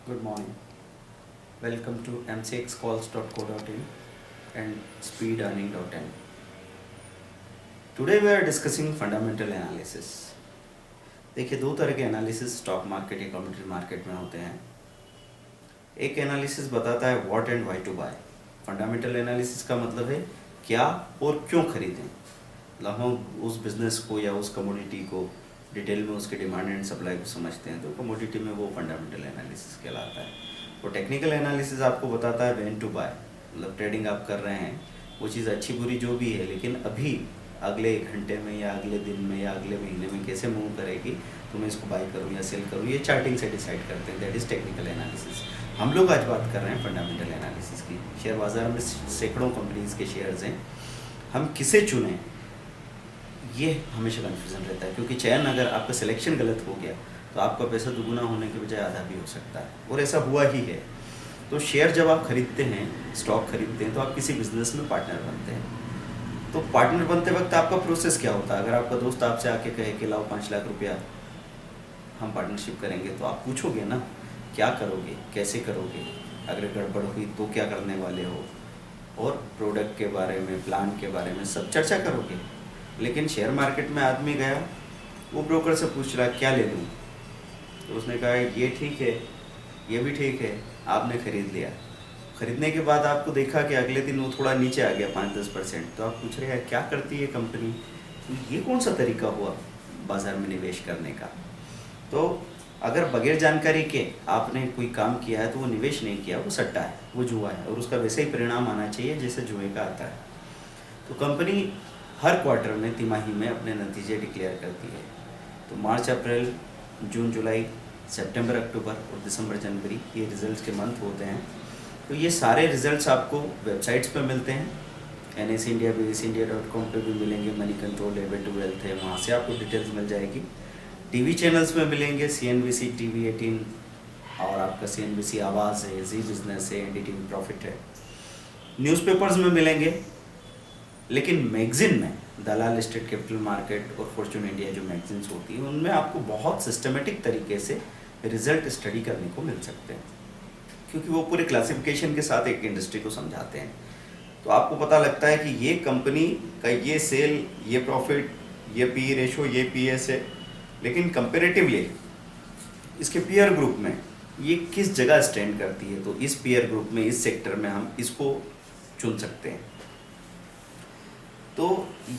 Good morning. Welcome to mcxcalls.co.in and speedearning.in. Today we are discussing fundamental analysis. देखिए, दो तरह के analysis stock market या commodity market में होते हैं. एक एनालिसिस बताता है what and why to buy. Fundamental analysis का मतलब है क्या और क्यों खरीदें. मतलब हम उस बिजनेस को या उस कमोडिटी को डिटेल में उसके डिमांड एंड सप्लाई को समझते हैं, तो कमोडिटी में वो फंडामेंटल एनालिसिस कहलाता है. और टेक्निकल एनालिसिस आपको बताता है व्हेन टू बाय. मतलब ट्रेडिंग आप कर रहे हैं, वो चीज़ अच्छी बुरी जो भी है, लेकिन अभी अगले एक घंटे में या अगले दिन में या अगले महीने में कैसे मूव करेगी, तो मैं इसको बाय करूँ या सेल करूँ, ये चार्टिंग से डिसाइड करते हैं. That is technical analysis. हम लोग आज बात कर रहे हैं फंडामेंटल एनालिसिस की. शेयर बाज़ार में सैकड़ों कंपनीज़ के शेयर्स हैं. हम किसे चुनें, ये हमेशा कन्फ्यूज़न रहता है, क्योंकि चयन अगर आपका सिलेक्शन गलत हो गया तो आपका पैसा दुगुना होने के बजाय आधा भी हो सकता है, और ऐसा हुआ ही है. तो शेयर जब आप खरीदते हैं, स्टॉक खरीदते हैं, तो आप किसी बिजनेस में पार्टनर बनते हैं. तो पार्टनर बनते वक्त आपका प्रोसेस क्या होता है. अगर आपका दोस्त आपसे आके कहे कि लाओ 5 लाख रुपया हम पार्टनरशिप करेंगे, तो आप पूछोगे ना क्या करोगे, कैसे करोगे, अगर गड़बड़ हुई तो क्या करने वाले हो, और प्रोडक्ट के बारे में, प्लान के बारे में सब चर्चा करोगे. लेकिन शेयर मार्केट में आदमी गया, वो ब्रोकर से पूछ रहा क्या ले लूँ, तो उसने कहा ये ठीक है, ये भी ठीक है, आपने खरीद लिया. खरीदने के बाद आपको देखा कि अगले दिन वो थोड़ा नीचे आ गया 5-10%, तो आप पूछ रहे हैं क्या करती है कंपनी. तो ये कौन सा तरीका हुआ बाज़ार में निवेश करने का. तो अगर बगैर जानकारी के आपने कोई काम किया है, तो वो निवेश नहीं किया, वो सट्टा है, वो जुआ है, और उसका वैसे ही परिणाम आना चाहिए जैसे जुए का आता है. तो कंपनी हर क्वार्टर में, तिमाही में अपने नतीजे डिक्लेयर करती है. तो मार्च, अप्रैल, जून, जुलाई, सितंबर, अक्टूबर और दिसंबर, जनवरी, ये रिजल्ट्स के मंथ होते हैं. तो ये सारे रिजल्ट्स आपको वेबसाइट्स पर मिलते हैं. NS India, BSindia.com पे भी मिलेंगे. मनी कंट्रोल, एवेट टू वेल्थ है, वहाँ से आपको डिटेल्स मिल जाएगी. टीवी चैनल्स में मिलेंगे, CNBC, TV18 और आपका CNBC आवाज़ है, जी बिजनेस है, NDTV प्रॉफिट है. न्यूज़पेपर्स में मिलेंगे. लेकिन मैगज़ीन में दलाल लिस्टेड कैपिटल मार्केट और फॉर्चून इंडिया जो मैगज़ीन्स होती हैं, उनमें आपको बहुत सिस्टमेटिक तरीके से रिजल्ट स्टडी करने को मिल सकते हैं, क्योंकि वो पूरे क्लासिफिकेशन के साथ एक इंडस्ट्री को समझाते हैं. तो आपको पता लगता है कि ये कंपनी का ये सेल, ये प्रॉफिट, ये पी रेशो, ये PS है, लेकिन कंपेरेटिवली इसके पीयर ग्रुप में ये किस जगह स्टैंड करती है. तो इस पीयर ग्रुप में, इस सेक्टर में हम इसको चुन सकते हैं. तो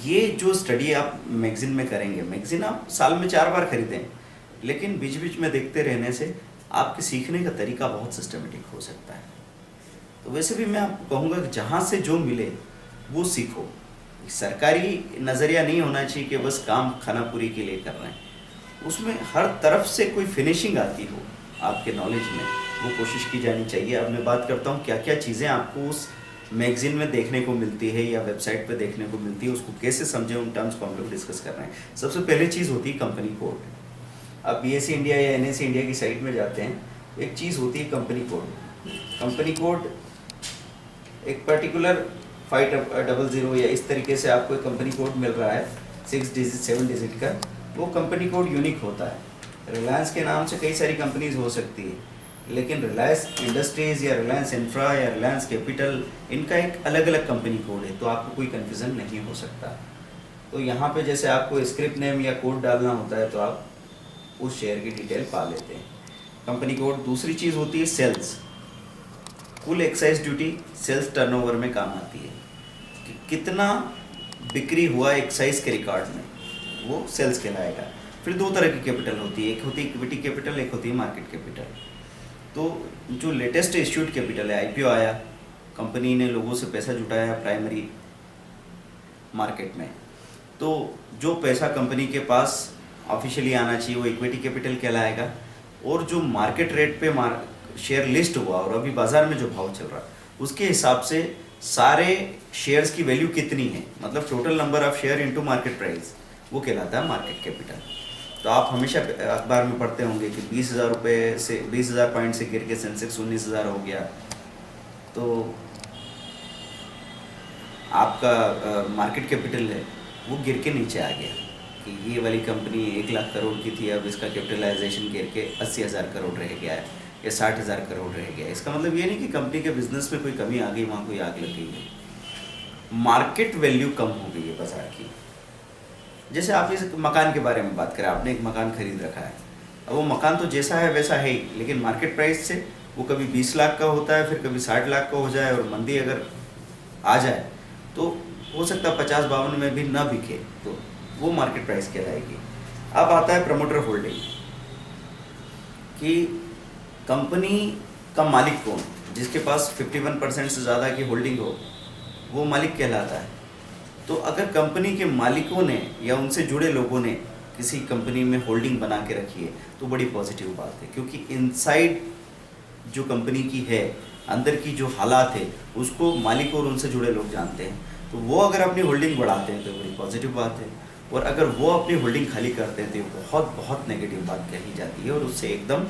ये जो स्टडी आप मैगज़ीन में करेंगे, मैगज़ीन आप साल में 4 बार खरीदें, लेकिन बीच बीच में देखते रहने से आपके सीखने का तरीका बहुत सिस्टमेटिक हो सकता है. तो वैसे भी मैं आपको कहूँगा कि जहाँ से जो मिले वो सीखो. सरकारी नज़रिया नहीं होना चाहिए कि बस काम खाना पूरी के लिए कर रहे हैं. उसमें हर तरफ से कोई फिनिशिंग आती हो आपके नॉलेज में, वो कोशिश की जानी चाहिए. अब मैं बात करता हूँ क्या क्या चीज़ें आपको उस मैगज़ीन में देखने को मिलती है या वेबसाइट पे देखने को मिलती है, उसको कैसे समझें, उन टर्म्स को हम लोग डिस्कस कर रहे हैं. सबसे पहले चीज़ होती है कंपनी कोड. आप BSE इंडिया या NSE इंडिया की साइट में जाते हैं, एक चीज़ होती है कंपनी कोड. कंपनी कोड एक पर्टिकुलर 500 या इस तरीके से आपको एक कंपनी कोड मिल रहा है, 6 डिजिट 7 डिजिट का. वो कंपनी कोड यूनिक होता है. रिलायंस के नाम से कई सारी कंपनीज हो सकती है, लेकिन रिलायंस इंडस्ट्रीज़ या रिलायंस इंफ्रा या रिलायंस कैपिटल, इनका एक अलग अलग कंपनी कोड है. तो आपको कोई कन्फ्यूज़न नहीं हो सकता. तो यहाँ पे जैसे आपको स्क्रिप्ट नेम या कोड डालना होता है, तो आप उस शेयर की डिटेल पा लेते हैं. Company code. दूसरी चीज़ होती है सेल्स. कुल एक्साइज ड्यूटी सेल्स टर्नओवर में काम आती है कि कितना बिक्री हुआ एक्साइज के रिकॉर्ड में, वो सेल्स कहलाएगा. फिर दो तरह की कैपिटल होती है, एक होती है इक्विटी कैपिटल, एक होती है मार्केट कैपिटल. तो जो लेटेस्ट इश्यूड कैपिटल है, IPO आया, कंपनी ने लोगों से पैसा जुटाया प्राइमरी मार्केट में, तो जो पैसा कंपनी के पास ऑफिशियली आना चाहिए वो इक्विटी कैपिटल कहलाएगा. और जो मार्केट रेट पे शेयर लिस्ट हुआ और अभी बाज़ार में जो भाव चल रहा है, उसके हिसाब से सारे शेयर्स की वैल्यू कितनी है, मतलब total number of share into market price, वो कहलाता है मार्केट कैपिटल. तो आप हमेशा अखबार में पढ़ते होंगे कि 20,000 रुपये से 20,000 पॉइंट से गिर के सेंसेक्स 19,000 हो गया. तो आपका मार्केट कैपिटल है वो गिर के नीचे आ गया कि ये वाली कंपनी 1 लाख करोड़ की थी, अब इसका कैपिटलाइजेशन गिर के 80,000 करोड़ रह गया है. या 60,000 करोड़ रह गया। इसका मतलब ये नहीं कि कंपनी के बिजनेस में कोई कमी आ गई, वहाँ कोई आग लग गई है। मार्केट वैल्यू कम हो गई है बाजार की। जैसे आप इस मकान के बारे में बात करें, आपने एक मकान खरीद रखा है, अब वो मकान तो जैसा है वैसा है ही, लेकिन मार्केट प्राइस से वो कभी 20 लाख का होता है, फिर कभी 60 लाख का हो जाए, और मंदी अगर आ जाए तो हो सकता है 50-52 में भी ना बिके, तो वो मार्केट प्राइस कहलाएगी। अब आता है प्रमोटर होल्डिंग, कि कंपनी का मालिक कौन, जिसके पास 51% से ज़्यादा की होल्डिंग हो वो मालिक कहलाता है। तो अगर कंपनी के मालिकों ने या उनसे जुड़े लोगों ने किसी कंपनी में होल्डिंग बना के रखी है तो बड़ी पॉजिटिव बात है, क्योंकि इनसाइड जो कंपनी की है, अंदर की जो हालात है उसको मालिक और उनसे जुड़े लोग जानते हैं। तो वो अगर अपनी होल्डिंग बढ़ाते हैं तो बड़ी पॉजिटिव बात है, और अगर वो अपनी होल्डिंग खाली करते हैं तो बहुत बहुत नेगेटिव बात कही जाती है, और उससे एकदम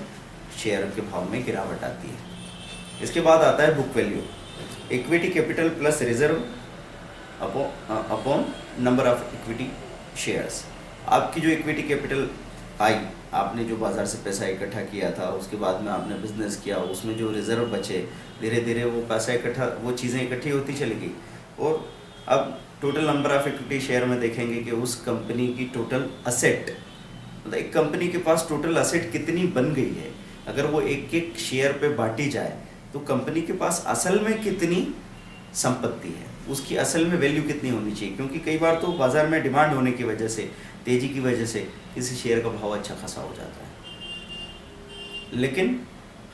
शेयर के भाव में गिरावट आती है। इसके बाद आता है book value, equity capital plus reserve upon number of equity shares. आपकी जो इक्विटी कैपिटल आई, आपने जो बाज़ार से पैसा इकट्ठा किया था, उसके बाद में आपने बिजनेस किया, उसमें जो रिजर्व बचे, धीरे धीरे वो पैसा इकट्ठा, वो चीज़ें इकट्ठी होती चली गई, और अब total number of equity share में देखेंगे कि उस कंपनी की टोटल असेट, मतलब एक कंपनी के पास टोटल असेट कितनी बन गई है, अगर वो एक एक शेयर पे बांटी जाए तो कंपनी के पास असल में कितनी संपत्ति है, उसकी असल में वैल्यू कितनी होनी चाहिए। क्योंकि कई बार तो बाज़ार में डिमांड होने की वजह से, तेज़ी की वजह से किसी शेयर का भाव अच्छा खासा हो जाता है, लेकिन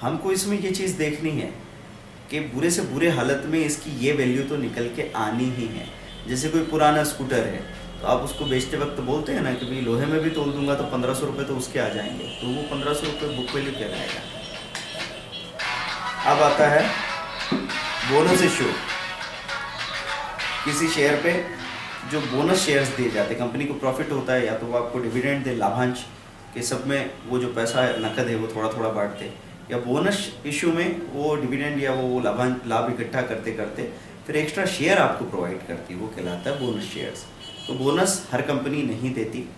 हमको इसमें ये चीज़ देखनी है कि बुरे से बुरे हालत में इसकी ये वैल्यू तो निकल के आनी ही है। जैसे कोई पुराना स्कूटर है तो आप उसको बेचते वक्त बोलते हैं ना कि भाई लोहे में भी तोल दूंगा तो 1500 रुपये तो उसके आ जाएंगे, तो वो 1500 रुपये बुक वैल्यू कहलाएगा। अब आता है बोनस इश्यू, किसी शेयर पे जो बोनस शेयर्स दिए जाते हैं, कंपनी को प्रॉफिट होता है या तो वो आपको डिविडेंड दे, लाभांश के सब में वो जो पैसा नकद है वो थोड़ा थोड़ा बांटते, या बोनस इशू में वो डिविडेंड या वो लाभ इकट्ठा करते करते फिर एक्स्ट्रा शेयर आपको प्रोवाइड करती है, वो कहलाता है बोनस शेयर्स। तो बोनस हर कंपनी नहीं देती,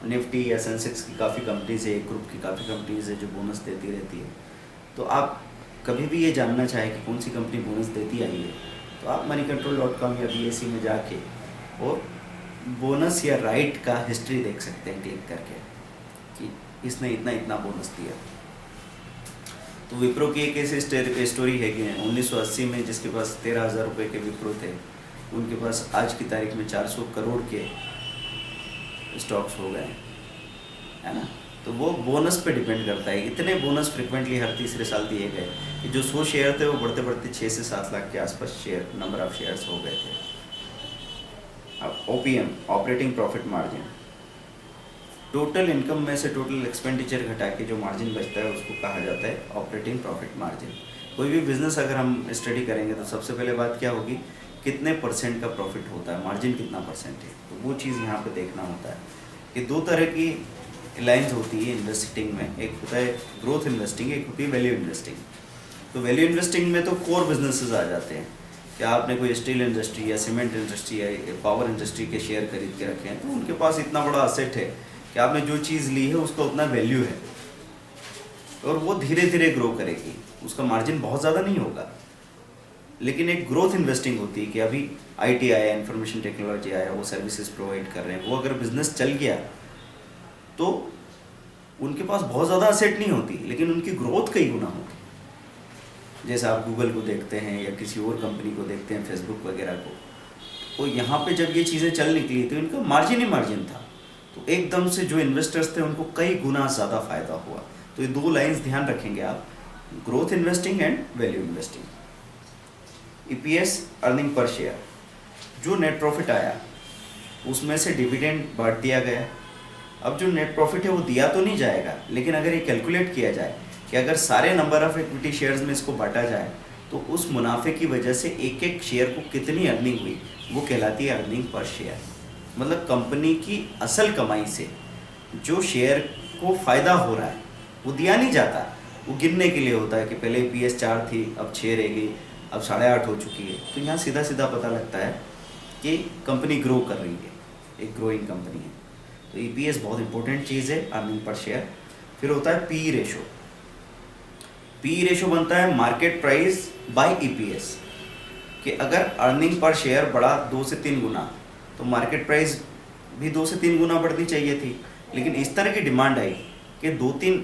निफ्टी या सेंसेक्स की काफ़ी कंपनीज है, एक ग्रुप की काफ़ी कंपनीज है जो बोनस देती रहती है। तो आप कभी भी ये जानना चाहें कि कौन सी कंपनी बोनस देती आई है तो आप moneycontrol.com या BSE में जाके और बोनस या राइट का हिस्ट्री देख सकते हैं क्लिक करके कि इसने इतना इतना बोनस दिया। तो विप्रो की एक ऐसी स्टोरी है कि 1980 में जिसके पास 13,000 रुपये के विप्रो थे, उनके पास आज की तारीख में 400 करोड़ के स्टॉक्स हो गए, है ना। तो वो बोनस पे डिपेंड करता है, इतने बोनस फ्रिक्वेंटली हर तीसरे साल दिए गए कि जो 100 शेयर थे वो बढ़ते बढ़ते 6 से 7 लाख के आसपास शेयर नंबर ऑफ शेयर्स हो गए थे। अब OPM, operating profit margin, total income में से टोटल एक्सपेंडिचर घटा के जो मार्जिन बचता है उसको कहा जाता है ऑपरेटिंग प्रॉफिट मार्जिन। कोई भी बिजनेस अगर हम स्टडी करेंगे तो सबसे पहले बात क्या होगी, कितने परसेंट का प्रॉफिट होता है, मार्जिन कितना परसेंट है, तो वो चीज़ यहाँ पे देखना होता है। कि दो तरह की लाइन्स होती है इन्वेस्टिंग में, एक होता है ग्रोथ इन्वेस्टिंग, एक होती है वैल्यू इन्वेस्टिंग। तो वैल्यू इन्वेस्टिंग में तो कोर बिजनेसेस आ जाते हैं, कि आपने कोई स्टील इंडस्ट्री या सीमेंट इंडस्ट्री या पावर इंडस्ट्री के शेयर खरीद के रखे हैं, तो उनके पास इतना बड़ा असेट है कि आपने जो चीज़ ली है उसका उतना वैल्यू है और वो धीरे धीरे ग्रो करेगी, उसका मार्जिन बहुत ज़्यादा नहीं होगा। लेकिन एक ग्रोथ इन्वेस्टिंग होती है कि अभी IT आया, इंफॉर्मेशन टेक्नोलॉजी आया, वो सर्विसेज प्रोवाइड कर रहे हैं, वो अगर बिजनेस चल गया तो उनके पास बहुत ज़्यादा असेट नहीं होती, लेकिन उनकी ग्रोथ कई गुना होती। जैसे आप गूगल को देखते हैं या किसी और कंपनी को देखते हैं, फेसबुक वगैरह को, तो यहाँ पे जब ये चीज़ें चल निकली तो इनका मार्जिन ही मार्जिन था, तो एकदम से जो इन्वेस्टर्स थे उनको कई गुना ज़्यादा फायदा हुआ। तो ये दो लाइंस ध्यान रखेंगे आप, growth investing and value investing. EPS, earning per share, जो नेट प्रॉफिट आया उसमें से डिविडेंड बांट दिया गया। अब जो नेट प्रॉफिट है वो दिया तो नहीं जाएगा, लेकिन अगर ये कैलकुलेट किया जाए कि अगर सारे नंबर ऑफ इक्विटी शेयर्स में इसको बांटा जाए तो उस मुनाफे की वजह से एक एक शेयर को कितनी अर्निंग हुई, वो कहलाती है अर्निंग पर शेयर। मतलब कंपनी की असल कमाई से जो शेयर को फ़ायदा हो रहा है वो दिया नहीं जाता, वो गिनने के लिए होता है कि पहले EPS 4 थी, अब 6 रह गई, अब 8.5 हो चुकी है। तो यहाँ सीधा सीधा पता लगता है कि कंपनी ग्रो कर रही है, एक ग्रोइंग कंपनी है। तो EPS बहुत इंपॉर्टेंट चीज़ है, अर्निंग पर शेयर। फिर होता है PE रेशो। पी रेशो बनता है मार्केट प्राइस बाय ईपीएस, कि अगर अर्निंग पर शेयर बढ़ा 2 से 3 गुना तो मार्केट प्राइस भी 2 से 3 गुना बढ़नी चाहिए थी। लेकिन इस तरह की डिमांड आई कि 2-3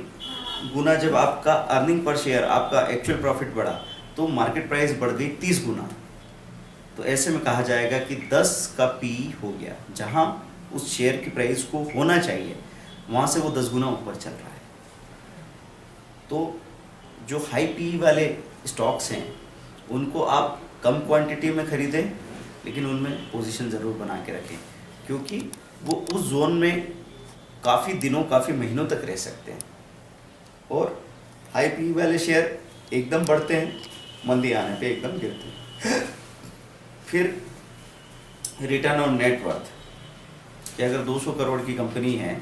गुना जब आपका अर्निंग पर शेयर, आपका एक्चुअल प्रॉफिट बढ़ा, तो मार्केट प्राइस बढ़ गई 30 गुना। तो ऐसे में कहा जाएगा कि 10 का पी हो गया, जहां उस शेयर की प्राइस को होना चाहिए वहां से वो 10 गुना ऊपर चल रहा है। तो जो हाई पी वाले स्टॉक्स हैं उनको आप कम क्वांटिटी में खरीदें, लेकिन उनमें पोजीशन ज़रूर बना के रखें, क्योंकि वो उस जोन में काफ़ी दिनों, काफ़ी महीनों तक रह सकते हैं। और हाई पी वाले शेयर एकदम बढ़ते हैं, मंदी आने पे एकदम गिरते हैं। फिर रिटर्न ऑन नेटवर्थ, कि अगर 200 करोड़ की कंपनी है,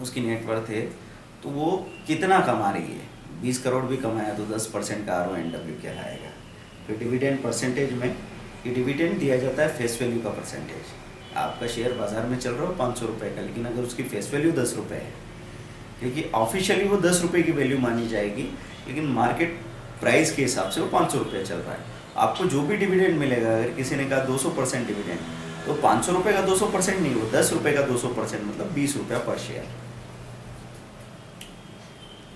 उसकी नेटवर्थ है, तो वो कितना कमा रही है। 20 करोड़ भी कमाया तो 10% का RONW कहलाएगा। फिर डिविडेंड परसेंटेज में, ये डिविडेंड दिया जाता है फेस वैल्यू का परसेंटेज। आपका शेयर बाजार में चल रहा हो 500 रुपये का, लेकिन अगर उसकी फेस वैल्यू 10 रुपये है, क्योंकि ऑफिशियली वो 10 रुपये की वैल्यू मानी जाएगी, लेकिन मार्केट प्राइस के हिसाब से वो 500 रुपये चल रहा है। आपको जो भी डिविडेंड मिलेगा, अगर किसी ने कहा 200% डिविडेंड, तो 500 रुपये का 200% नहीं, वो 10 रुपये का 200%, मतलब 20 रुपया पर शेयर।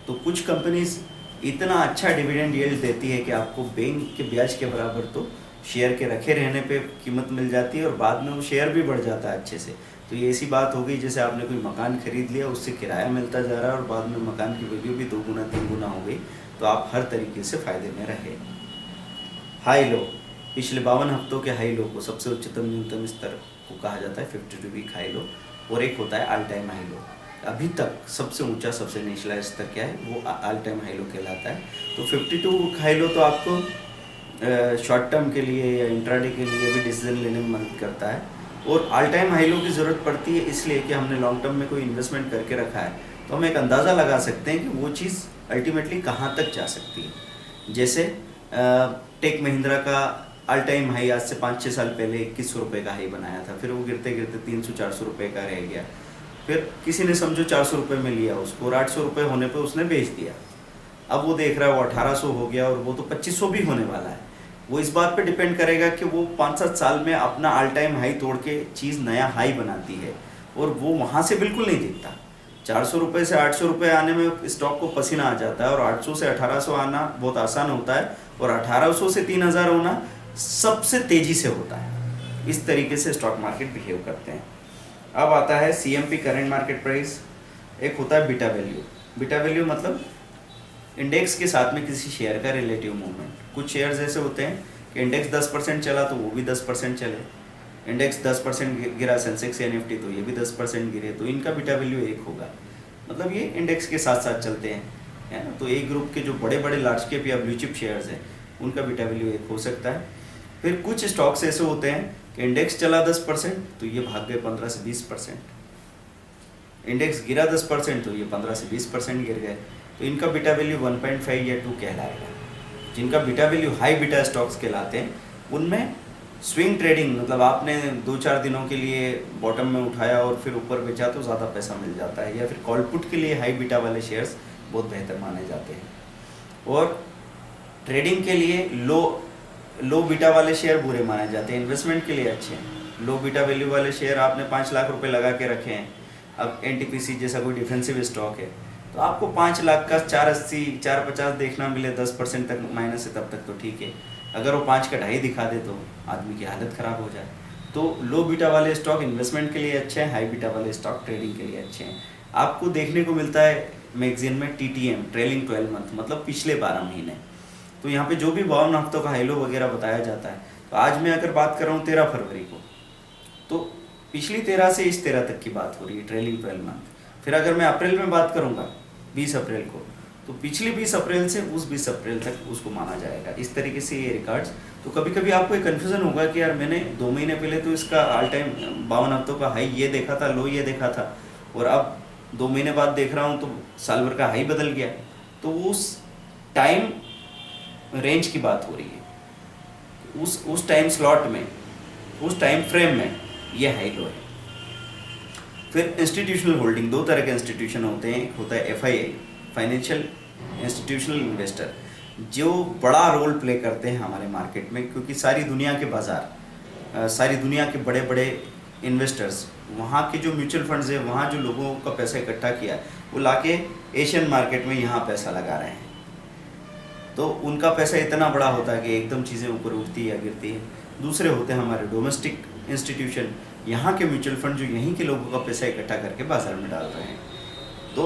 तो कुछ कंपनीज इतना अच्छा डिविडेंड यील्ड देती है कि आपको बैंक के ब्याज के बराबर तो शेयर के रखे रहने पे कीमत मिल जाती है, और बाद में वो शेयर भी बढ़ जाता है अच्छे से। तो ये ऐसी बात हो गई जैसे आपने कोई मकान खरीद लिया, उससे किराया मिलता जा रहा है, और बाद में मकान की वैल्यू भी 2 गुना 3 गुना हो गई, तो आप हर तरीके से फ़ायदे में रहे। हाई लो, पिछले 52 हफ्तों के हाई लो को, सबसे उच्चतम न्यूनतम स्तर को कहा जाता है 52 वीक हाई लो, और एक होता है ऑल टाइम हाई लो। अभी तक सबसे ऊंचा, सबसे निचला स्तर क्या है, वो ऑल टाइम हाई लो कहलाता है। तो 52 हाई लो तो आपको शॉर्ट टर्म के लिए या इंट्राडे के लिए भी डिसीजन लेने में मदद करता है, और ऑल टाइम हाई लो की ज़रूरत पड़ती है इसलिए कि हमने लॉन्ग टर्म में कोई इन्वेस्टमेंट करके रखा है, तो हम एक अंदाज़ा लगा सकते हैं कि वो चीज़ अल्टीमेटली कहाँ तक जा सकती है। जैसे टेक महिंद्रा का ऑल टाइम हाई आज से 5-6 साल पहले 2100 रुपये का हाई बनाया था, फिर वो गिरते गिरते 300-400 रुपये का रह गया। फिर किसी ने समझो 400 रुपये में लिया उसको, और 800 रुपये होने पे उसने बेच दिया। अब वो देख रहा है वो 1800 हो गया, और वो तो 2500 भी होने वाला है। वो इस बात पे डिपेंड करेगा कि वो 5-7 साल में अपना ऑल टाइम हाई तोड़ के चीज़ नया हाई बनाती है, और वो वहाँ से बिल्कुल नहीं दिखता। 400 रुपये से 800 रुपये आने में स्टॉक को पसीना आ जाता है, और 800 से 1800 आना बहुत आसान होता है, और 1800 से 3000 होना सबसे तेज़ी से होता है। इस तरीके से स्टॉक मार्केट बिहेव करते हैं। अब आता है CMP, करेंट मार्केट प्राइस। एक होता है बीटा वैल्यू। बीटा वैल्यू मतलब इंडेक्स के साथ में किसी शेयर का रिलेटिव मूवमेंट। कुछ शेयर्स ऐसे होते हैं कि इंडेक्स 10% चला तो वो भी 10% चले, इंडेक्स 10% गिरा सेंसेक्स या निफ्टी तो ये भी 10% गिरे, तो इनका बीटा वैल्यू 1 होगा। मतलब ये इंडेक्स के साथ साथ चलते हैं, है ना। तो एक ग्रुप के जो बड़े बड़े लार्ज कैप या ब्लू चिप शेयर्स हैं उनका बीटा वैल्यू 1 हो सकता है। फिर कुछ स्टॉक्स ऐसे होते हैं कि इंडेक्स चला 10% तो ये भाग गए 15 से 20%, इंडेक्स गिरा 10% तो ये 15 से 20% गिर गए, तो इनका बीटा वैल्यू 1.5 या 2 कहलाएगा। जिनका beta value high beta stocks कहलाते हैं, उनमें स्विंग ट्रेडिंग, मतलब आपने 2-4 दिनों के लिए बॉटम में उठाया और फिर ऊपर बेचा तो ज़्यादा पैसा मिल जाता है। या फिर कॉल पुट के लिए हाई बीटा वाले शेयर्स बहुत बेहतर माने जाते हैं, और ट्रेडिंग के लिए लो बीटा वाले शेयर बुरे माने जाते हैं। इन्वेस्टमेंट के लिए अच्छे हैं। लो बीटा वैल्यू वाले शेयर आपने 5 लाख रुपए लगा के रखे हैं, अब NTPC जैसा कोई डिफेंसिव स्टॉक है, तो आपको 5 लाख का 480 450 देखना मिले 10% तक माइनस है, तब तक तो ठीक है। अगर वो 5 का 2.5 दिखा दे तो आदमी की हालत ख़राब हो जाए। तो लो बीटा वाले स्टॉक इन्वेस्टमेंट के लिए अच्छे हैं, हाई बीटा वाले स्टॉक ट्रेडिंग के लिए अच्छे हैं। आपको देखने को मिलता है मैगजीन में TTM, ट्रेलिंग 12 मंथ, मतलब पिछले 12 महीने। तो यहाँ पे जो भी 52 हफ्तों का हाई लो वगैरह बताया जाता है, तो आज मैं अगर बात कर रहा हूँ 13 फरवरी को, तो पिछली 13 से इस 13 तक की बात हो रही है, ट्रेलिंग 12 मंथ। फिर अगर मैं अप्रैल में बात करूँगा 20 अप्रैल को, तो पिछली 20 अप्रैल से उस 20 अप्रैल तक उसको माना जाएगा। इस तरीके से ये रिकॉर्ड्स। तो कभी कभी आपको एक कन्फ्यूज़न होगा कि यार मैंने 2 महीने पहले तो इसका ऑल टाइम 52 हफ्तों का हाई ये देखा था, लो ये देखा था, और अब 2 महीने बाद देख रहा हूँ तो साल भर का हाई बदल गया। तो उस टाइम रेंज की बात हो रही है, उस टाइम स्लॉट में, उस टाइम फ्रेम में ये हाई लो है। फिर इंस्टीट्यूशनल होल्डिंग, 2 तरह के इंस्टीट्यूशन होते हैं। एक होता है FII, फाइनेंशियल इंस्टीट्यूशनल इन्वेस्टर जो बड़ा रोल प्ले करते हैं हमारे मार्केट में, क्योंकि सारी दुनिया के बाज़ार, सारी दुनिया के बड़े बड़े इन्वेस्टर्स, वहाँ के जो म्यूचुअल फंड्स हैं, वहाँ जो लोगों का पैसा इकट्ठा किया है वो लाके एशियन मार्केट में यहाँ पैसा लगा रहे हैं। तो उनका पैसा इतना बड़ा होता है कि एकदम चीज़ें ऊपर उठती या गिरती है। दूसरे होते हैं हमारे डोमेस्टिक इंस्टीट्यूशन, यहाँ के म्यूचुअल फंड जो यहीं के लोगों का पैसा इकट्ठा करके बाजार में डाल रहे हैं। तो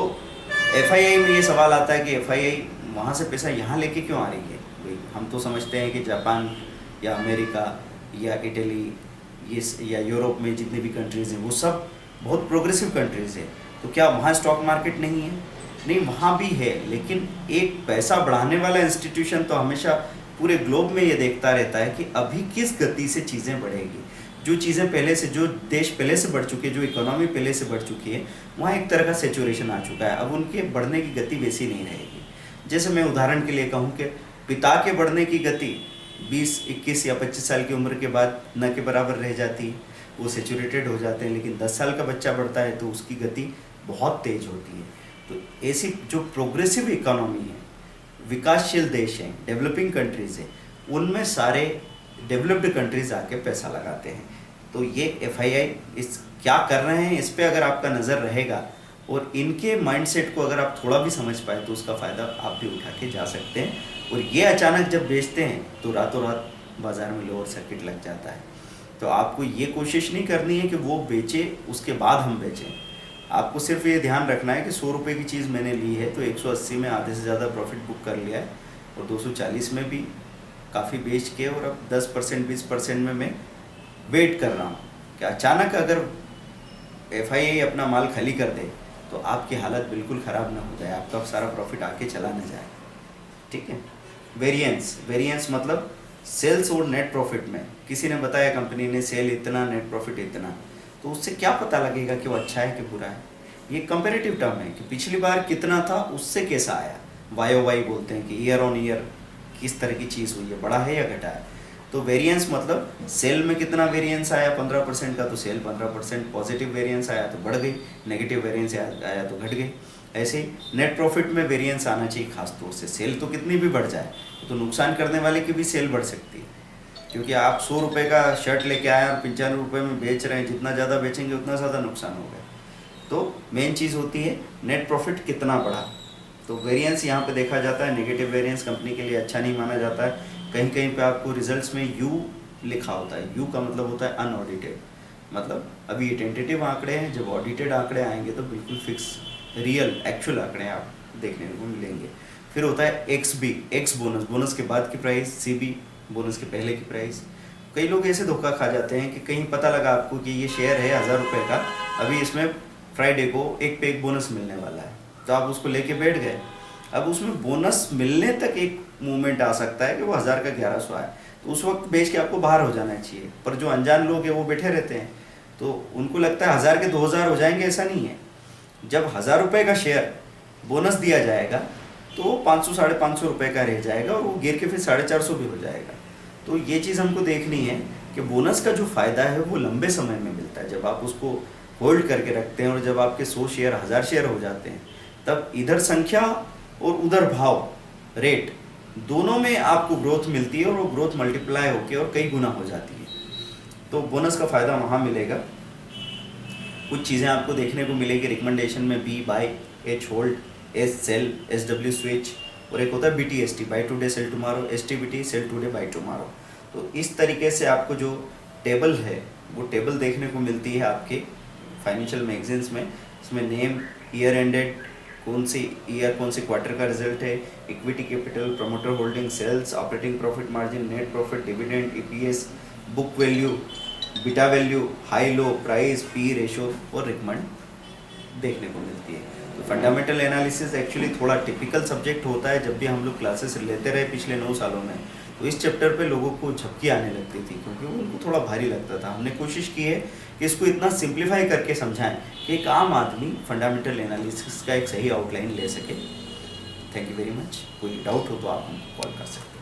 एफआईआई में ये सवाल आता है कि एफआईआई वहाँ से पैसा यहाँ लेके क्यों आ रही है। भाई हम तो समझते हैं कि जापान या अमेरिका या इटली ये या यूरोप में जितनी भी कंट्रीज़ हैं वो सब बहुत प्रोग्रेसिव कंट्रीज़ है, तो क्या वहाँ स्टॉक मार्केट नहीं है? नहीं, वहाँ भी है, लेकिन एक पैसा बढ़ाने वाला इंस्टीट्यूशन तो हमेशा पूरे ग्लोब में ये देखता रहता है कि अभी किस गति से चीज़ें बढ़ेगी। जो चीज़ें पहले से, जो देश पहले से बढ़ चुके हैं, जो इकोनॉमी पहले से बढ़ चुकी है, वहाँ एक तरह का सेचुरेशन आ चुका है। अब उनके बढ़ने की गति वैसी नहीं रहेगी। जैसे मैं उदाहरण के लिए कहूँ कि पिता के बढ़ने की गति 20, 21 या 25 साल की उम्र के बाद न के बराबर रह जाती है, वो सेचुरेटेड हो जाते हैं। लेकिन 10 साल का बच्चा बढ़ता है तो उसकी गति बहुत तेज होती है। तो ऐसी जो प्रोग्रेसिव इकोनॉमी है, विकासशील देश हैं, डेवलपिंग कंट्रीज़ हैं, उनमें सारे डेवलप्ड कंट्रीज आके पैसा लगाते हैं। तो ये एफआईआई इस क्या कर रहे हैं, इस पे अगर आपका नज़र रहेगा और इनके माइंडसेट को अगर आप थोड़ा भी समझ पाए तो उसका फ़ायदा आप भी उठा के जा सकते हैं। और ये अचानक जब बेचते हैं तो रातों रात बाज़ार में लोअर सर्किट लग जाता है। तो आपको ये कोशिश नहीं करनी है कि वो बेचे उसके बाद हम बेचें। आपको सिर्फ ये ध्यान रखना है कि 100 रुपये की चीज़ मैंने ली है तो 180 में आधे से ज़्यादा प्रॉफिट बुक कर लिया है और 240 में भी काफ़ी बेच के, और अब 10% 20% में मैं वेट कर रहा हूँ कि अचानक अगर एफआईआई अपना माल खाली कर दे तो आपकी हालत बिल्कुल ख़राब ना हो जाए, आपका सारा प्रॉफिट आके चला ना जाए। ठीक है। वेरिएंस मतलब सेल्स और नेट प्रॉफिट में किसी ने बताया कंपनी ने सेल इतना, नेट प्रॉफिट इतना, तो उससे क्या पता लगेगा कि वो अच्छा है कि बुरा है। ये कंपेरेटिव टर्म है कि पिछली बार कितना था उससे कैसा आया। YOY बोलते हैं कि ईयर ऑन ईयर किस तरह की चीज़ हुई है, बढ़ा है या घटा है। तो वेरिएंस मतलब सेल में कितना वेरिएंस आया 15% का तो सेल 15%, पॉजिटिव वेरिएंस आया तो बढ़ गई, नेगेटिव वेरिएंस आया तो घट गई। ऐसे ही नेट प्रॉफिट में वेरिएंस आना चाहिए खास तौर से। सेल तो कितनी भी बढ़ जाए तो नुकसान करने वाले की भी सेल बढ़ सकती है, क्योंकि आप 100 रुपये का शर्ट लेके आए और 95 रुपये में बेच रहे हैं, जितना ज़्यादा बेचेंगे उतना ज़्यादा नुकसान होगा। तो मेन चीज़ होती है नेट प्रॉफिट कितना बढ़ा। तो वेरिएंस यहाँ पे देखा जाता है। नेगेटिव वेरिएंस कंपनी के लिए अच्छा नहीं माना जाता है। कहीं कहीं पे आपको रिजल्ट्स में यू लिखा होता है। यू का मतलब होता है अनऑडिटेड, मतलब अभी ये टेंटेटिव आंकड़े हैं, जब ऑडिटेड आंकड़े आएंगे तो बिल्कुल फिक्स रियल एक्चुअल आंकड़े आप देखने को मिलेंगे। फिर होता है एक्स बोनस के बाद की प्राइस, CB बोनस के पहले की प्राइस। कई लोग ऐसे धोखा खा जाते हैं कि कहीं पता लगा आपको कि ये शेयर है 1000 रुपये का, अभी इसमें फ्राइडे को एक पे एक बोनस मिलने वाला है, तो आप उसको लेके बैठ गए। अब उसमें बोनस मिलने तक एक मूवमेंट आ सकता है कि वो 1000 का 1100 आए, तो उस वक्त बेच के आपको बाहर हो जाना चाहिए। पर जो अनजान लोग हैं वो बैठे रहते हैं, तो उनको लगता है 1000 के 2000 हो जाएंगे। ऐसा नहीं है। जब 1000 रुपये का शेयर बोनस दिया जाएगा तो 500 साढ़े 500 रुपये का रह जाएगा और वो गिर के फिर 450 भी हो जाएगा। तो ये चीज़ हमको देखनी है कि बोनस का जो फ़ायदा है वो लंबे समय में मिलता है। जब आप उसको होल्ड करके रखते हैं और जब आपके 100 शेयर 1000 शेयर हो जाते हैं, तब इधर संख्या और उधर भाव रेट दोनों में आपको ग्रोथ मिलती है और वो ग्रोथ मल्टीप्लाई होकर और कई गुना हो जाती है। तो बोनस का फ़ायदा वहाँ मिलेगा। कुछ चीज़ें आपको देखने को मिलेगी रिकमेंडेशन में, B buy, H hold, S sell, SW switch, और एक होता है BTST buy today sell tomorrow, STBT sell today buy tomorrow. तो इस तरीके से आपको जो टेबल है वो टेबल देखने को मिलती है आपके फाइनेंशियल मैगजीन्स में। इसमें नेम, ईयर एंडेड, कौन सी ईयर कौन से क्वार्टर का रिजल्ट है, equity capital, promoter holding, sales, operating profit margin, net profit, dividend, EPS, book value, beta value, high low, price, P ratio और रिकमेंड देखने को मिलती है। तो फंडामेंटल एनालिसिस एक्चुअली थोड़ा टिपिकल सब्जेक्ट होता है। जब भी हम लोग क्लासेस लेते रहे पिछले 9 सालों में, तो इस चैप्टर पे लोगों को झपकी आने लगती थी, क्योंकि वो उनको थोड़ा भारी लगता था। हमने कोशिश की है कि इसको इतना सिंप्लीफाई करके समझाएं कि एक आम आदमी फंडामेंटल एनालिसिस का एक सही आउटलाइन ले सके। Thank you very much. कोई डाउट हो तो आप हमको कॉल कर सकते हैं।